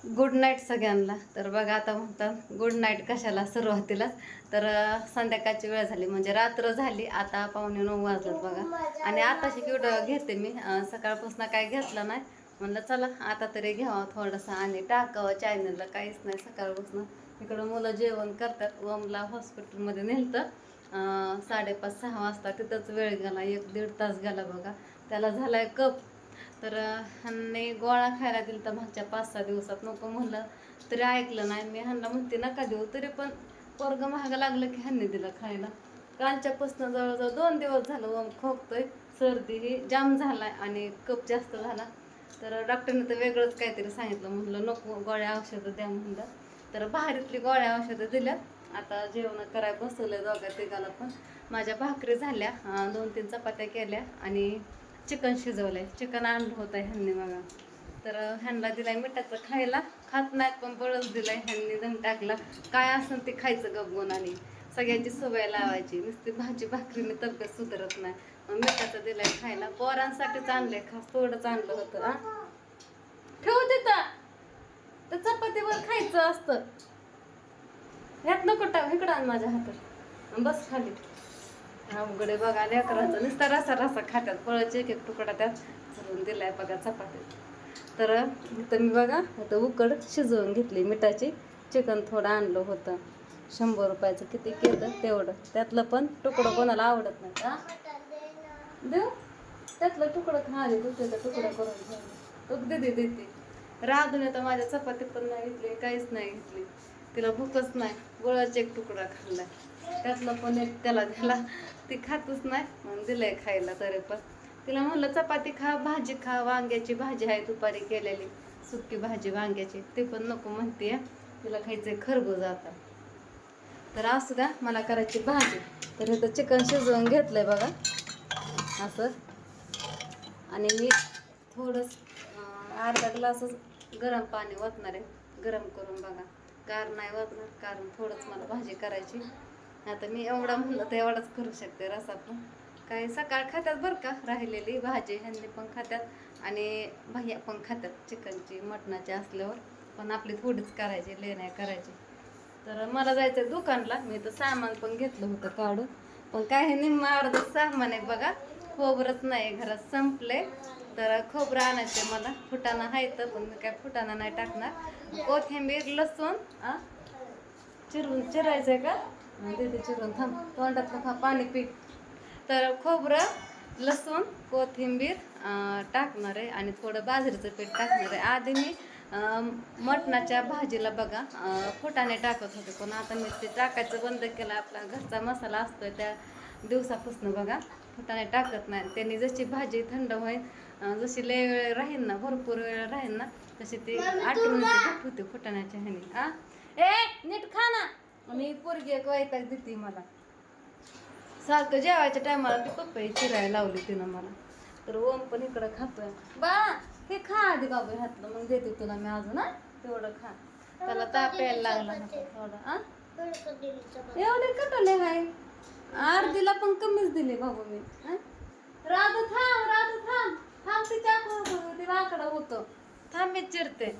Good night सगळ्यांना. तर बघा आता म्हणतात गुड नाईट कशाला सुरुवातीला. तर संध्याकाळची वेळ झाली म्हणजे रात्र झाली. आता 8:45 वाजलेत बघा. आणि आताशी केवढं घेते मी, सकाळपासून काय घेतलं नाही. म्हणलं चला आता तरी घ्यावं थोडंसं आणि टाकावं चॅनलला. काहीच नाही सकाळपासून. इकडं मुलं जेवण करतात. ओमला हॉस्पिटलमध्ये नेलतं 5:30-6 वाजता. तिथंच वेळ गेला, 1-1.5 तास गेला बघा. त्याला झालाय कप. तर ह्यांनी गोळा खायला दिला तर मागच्या 5-6 दिवसात. नको म्हणलं तरी ऐकलं नाही. मी ह्यांना म्हणते नका देऊ, तरी पण पोरग महाग लागलं की ह्यांनी दिलं खायला. कालच्यापासून जवळजवळ 2 दिवस झालं ओम खोकतोय. सर्दी ही जाम झालाय आणि कप जास्त झाला. तर डॉक्टरने तर वेगळंच काहीतरी सांगितलं. म्हणलं नको, गोळ्या औषधं द्या म्हणलं. तर बाहेरीतली गोळ्या औषधं दिल्या. आता जेवण करायला बसवलं दोघा तिघाला पण. माझ्या भाकरी झाल्या, 2-3 चपात्या केल्या आणि चिकन शिजवलंय. चिकन आणलं होतं ह्यांनी बघा. तर ह्यांना दिलाय मिठाचं खायला. खात नाहीत पण बळच दिलाय ह्यांनी. दम टाकला काय असेल ते खायचं गपगून आणि सगळ्यांची सवय लावायची. नुसती भाजी भाकरीने तब्येत सुधारत नाही. मग मिठाचं दिलाय खायला. पोरांसाठीच आणलंय खास. थोडंच आणलं होतं. ठेवू तिथं, तर चपातीवर खायचं असतं. ह्यात नको टाक, इकडं आण माझ्या हातात बस खाली. अवघडे बघा लेकरांचं. नुसता रसा रसा खात्यात. फळाचे एक तुकडा त्यात भरून दिलाय बघा चपातीत. तर इथं मी बघा आता उकड शिजवून घेतली मिठाची. चिकन थोडं आणलं होतं 100 रुपयाचं. किती केलं तेवढं. त्यातलं पण तुकडं कोणाला आवडत नाही. देऊ त्यातलं तुकडं खाली दुसऱ्याचा तुकडा करून ठेवलं. देते. राधून तर माझ्या चपाती पण नाही घेतली, काहीच नाही घेतली. तिला भूकच नाही. गोळाचा एक तुकडा खाल्ला. त्यातलं पण एक त्याला ती खातच नाही म्हणून दिलंय खायला. तरी पण तिला म्हणलं चपाती खा, भाजी खा. वांग्याची भाजी आहे दुपारी केलेली, सुकी भाजी वांग्याची. ते पण नको म्हणते. तिला खायचंय खरबूज आता. तर असू द्या, मला करायची भाजी. तर इथं चिकन शिजवून घेतलंय बघा असं. आणि मी थोडंच अर्धा ग्लासच गरम पाणी ओतणार आहे. गरम करून बघा. गार नाही ओतणार कारण थोडंच मला भाजी करायची. आता मी एवढा म्हणलं तर एवढाच करू शकते. रसा पण काही सकाळ खात्यात बरं का, राहिलेली भाजी ह्यांनी पण खात्यात आणि भैया पण खात्यात चिकनची मटणाची असल्यावर. पण आपली थोडीच करायची, लय नाही करायची. तर मला जायचं दुकानला. मी तर सामान पण घेतलं होतं काढून. पण काय हे निम्मा अर्ध सामान आहे बघा. खोबरंच नाही घरात, संपले. तर खोबरं आणायचं मला. फुटाणा आहे तर पण मी काय फुटाणा नाही टाकणार. कोथिंबीर, लसूण चिरायचंय का देते चिरून. थांब, तोंडातलं पाणी पी. तर खोबरं, लसूण, कोथिंबीर टाकणार आहे आणि थोडं बाजरीचं पीठ टाकणार आहे. आधी मी मटणाच्या भाजीला बघा फुटाणे टाकत होते, पण आता मी ते टाकायचं बंद केलं. आपला घरचा मसाला असतोय त्या दिवसापासून बघा फुटाणे टाकत नाही. त्यांनी जशी भाजी थंड होईल, जशी लय वेळ राहील ना, भरपूर वेळ राहील ना, तशी ती आठवण घट होते फुटाण्याच्या ह्याने. ए नीट खा ना. आणि पोरगी एक वैताग देते मला. सारखं जेवायच्या टायमाला ती पप्पई चिरायला लावली तिनं मला. तर ओम पण इकडं खातोय. बा हे खा आधी बाबा हातलं, मग देते तुला मी अजून. तेवढं खा. त्याला ताप यायला लागला थोडा. एवढे कटले हाय. अर्धीला पण कमीच दिले बाबा मी. राधू थांब तिच्या ते वाकडं होतं. थांब मी चिरते.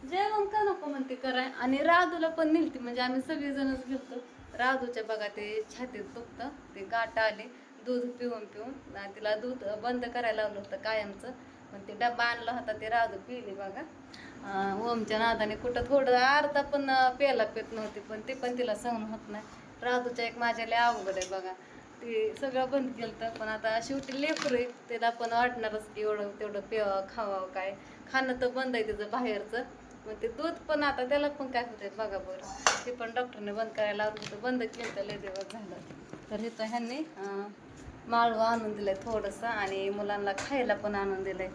जेवण का नको म्हणते कराय. आणि राधूला पण नेलती म्हणजे आम्ही सगळेजणच घेतो. राधूच्या बघा ते छातीत दुखतं, ते गाठ आले दूध पिऊन तिला दूध बंद करायला लावलं होतं कायमचं. पण ते डबा आणला होता ते राधू पिली बघा. ओमच्या नादाने कुठं थोडं अर्धा पण प्यायला पेत नव्हती, पण ते पण तिला सहन होत नाही. राधूच्या एक माझ्या लय अवघड आहे बघा. ते सगळं बंद केलं तर पण आता शेवटी लेकरू आहे, त्याला पण वाटणारच की एवढं तेवढं प्यावं खावावं. काय खाणं तर बंद आहे त्याचं बाहेरचं. मग ते दूध पण आता त्याला पण काय होतंय बघा बरं. ते पण डॉक्टरने बंद करायला लावलं होतं, बंद केलं तर लय दिवस झालं. तर इथं ह्यांनी माळू आणून दिलंय थोडंसं आणि मुलांना खायला पण आणून दिलंय.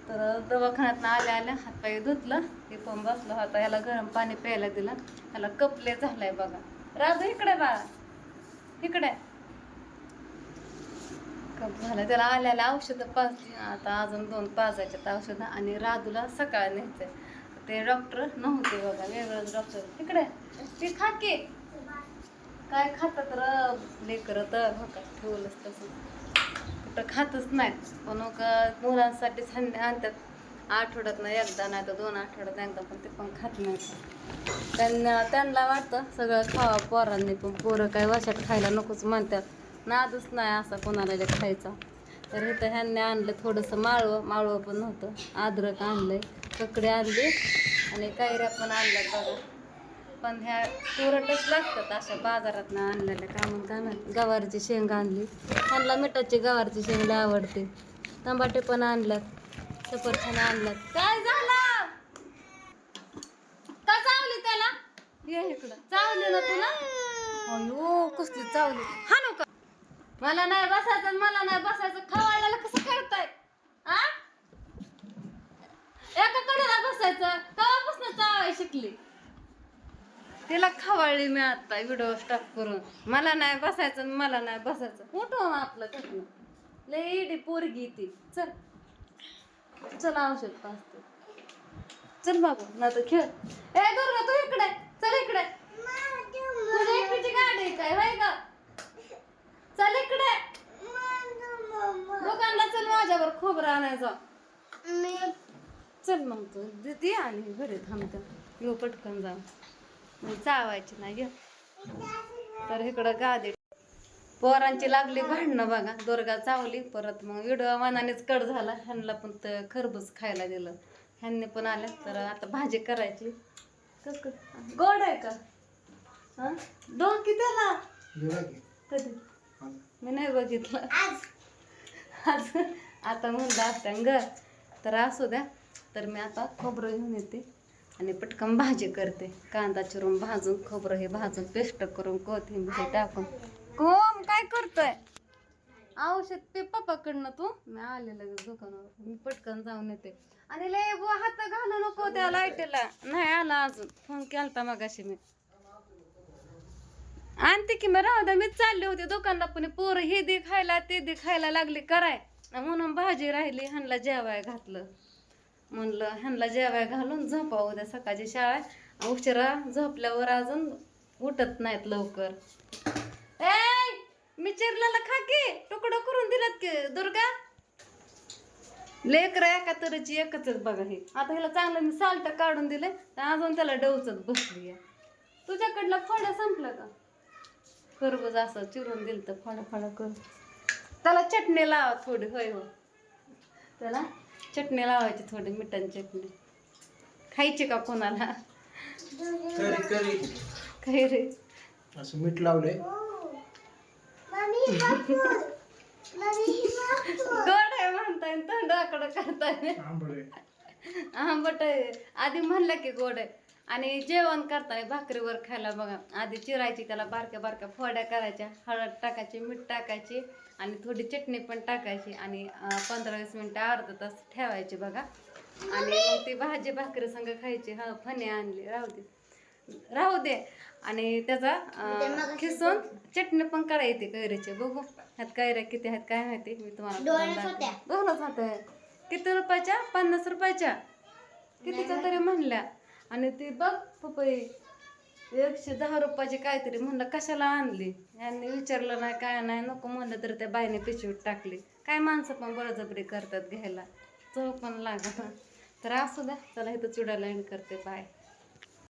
तर दवाखान्यात आल्या हातपाय धुतलं. हे पण बसलं होता. ह्याला गरम पाणी प्यायला दिलं. ह्याला कपले झालाय बघा. राजू इकडे बाळा, इकडे. कप झालं. त्याला आल्याला औषधं पाजली. आता अजून 2 पाजायच्यात औषधं. आणि राधूला सकाळ न्यायचंय. ते डॉक्टर नव्हते बघा, वेगळंच डॉक्टर. तिकडे ती खा की. काय खातात लेकरं तर बघा ठेवलंच तसं. कुठं खातच नाहीत. पण मुलांसाठी आणतात आठवड्यातनं एकदा नाही तर 2 आठवड्यात एकदा, पण ते पण खात नाही. त्यांना वाटतं सगळं खावा पोरांनी, पण पोरं काय वर्षात खायला नकोच म्हणतात. नादच नाही असा कोणाला खायचा. तर इथं ह्यांनी आणलं थोडंसं माळवं पण नव्हतं, अद्रक आणलंय, ककडे आणले आणि कैऱ्या पण आणल्या बघा. पण ह्या तुरटच लागतात अशा बाजारात ना आणलेल्या. काय म्हणतात गवारची शेंग आणली, ह्यांना मिठाची गवारची शेंग लय आवडते. टमाटे पण आणल्यात, सफरचंद आणल्यात. काय झालं का चावली त्याला? ये इकडं, चावली ना तुला? अयो कसली चावली. हाणू का? मला नाही बसायचं, मला नाही बसायचं. खवायला कसं करताय? आ एका कडेला बसायचं, तेव्हापासून चावाय शिकली. तिला खवाळली मी आता व्हिडिओ स्टॉप करून. मला नाही बसायचं, मला नाही बसायचं. उठव आपलं तिथून. लय इडी पोरगी ती. चल चल, औषध पाजते. चल बाबू, ना तर खेळ. ए दुर्गा तू इकडे चल, इकडे. तुझी एकटीची गाडी आहे काय होय का? चल इकडे. दुकानला चल, माझ्यावर खोबरं आणायचं. चल मग तू देते आणि घरी थांबते. येऊ पटकन जाऊ, चावायची नाही ग. तर इकडं गादी पोरांची लागली भांडणं बघा. दुर्गा चावली, परत मग व्हिडिओ मनानेच कट झाला. ह्यांना पण खरबूज खायला दिलं, ह्यांनी पण आल्या. तर आता भाजी करायची. गोड आहे का? हा दोन की त्याला कधी मी नाही बघितलं आज. आता म्हणलं असत्या ग, तर असू द्या. तर मी आता खोबरं घेऊन येते आणि पटकन भाजी करते. कांदा चिरून भाजून, खोबरं हे भाजून, पेस्ट करून, कोथिंबीर टाकून. कोम काय करतोय? औषध पे पप्पाकडनं तू. मी आले लगेच दुकानावर, मी पटकन जाऊन येते. आणि लय हात घालू नको त्या लाईटीला. नाही आला अजून, फोन केलता मगाशी मी. आणते की मग, राहू द्या. मीच चालले होते दुकानला, पण पोरं हे दे खायला ते दे खायला लागली कराय, म्हणून भाजी राहिली. ह्यांना जेवाय घातलं. म्हणलं ह्यांना जेवाय घालून झोपा, उद्या सकाळची शाळा. उशिरा झोपल्यावर अजून उठत नाहीत लवकर. ए मी चिरलेला खा की, तुकडं करून दिलात की दुर्गा. लेकर एका तरीची एकच बघा हे. आता हिला चांगलं मी साल्ट काढून दिले, तर अजून त्याला डवचत बसली. तुझ्याकडलं फळं संपलं का? खरबूज असं चिरून दिलं तर फळा करून. त्याला चटणी लावा थोडी. होय हो, त्याला चटणी लावायची थोडी, मिठाची चटणी. खायची का कोणाला? काही रे असं मीठ लावलंय. गोड आहे म्हणताय, तोंडाकडं करताय. आंबट आहे. आधी म्हणलं की गोड आहे. आणि जेवण करताना भाकरीवर खायला बघा, आधी चिरायची, त्याला बारक्या बारक्या फोड्या करायच्या, हळद टाकायची, मीठ टाकायची आणि थोडी चटणी पण टाकायची आणि 15-20 मिनिटं अर्धा तास ठेवायची बघा. आणि मग ती भाजी भाकरी संग खायची. हा फणी आणली, राहू दे. आणि त्याचा खिसून चटणी पण करायची कैरीची. बघू ह्यात कैऱ्या किती आहेत काय माहिती, मी तुम्हाला. दोनच होत्या. किती रुपयाच्या? 50 रुपयाच्या कितीच्या तरी म्हणल्या. आणि ती बघ पपई 110 रुपयाची काहीतरी. म्हणलं कशाला आणली, यांनी विचारलं नाही काय नाही, नको म्हणलं तर त्या बाईने पिशवीत टाकली. काय माणसं पण बळजबरी करतात घ्यायला, चव पण लागत. तर असू द्या, चला इथं चुडाला एंड करते. बाय.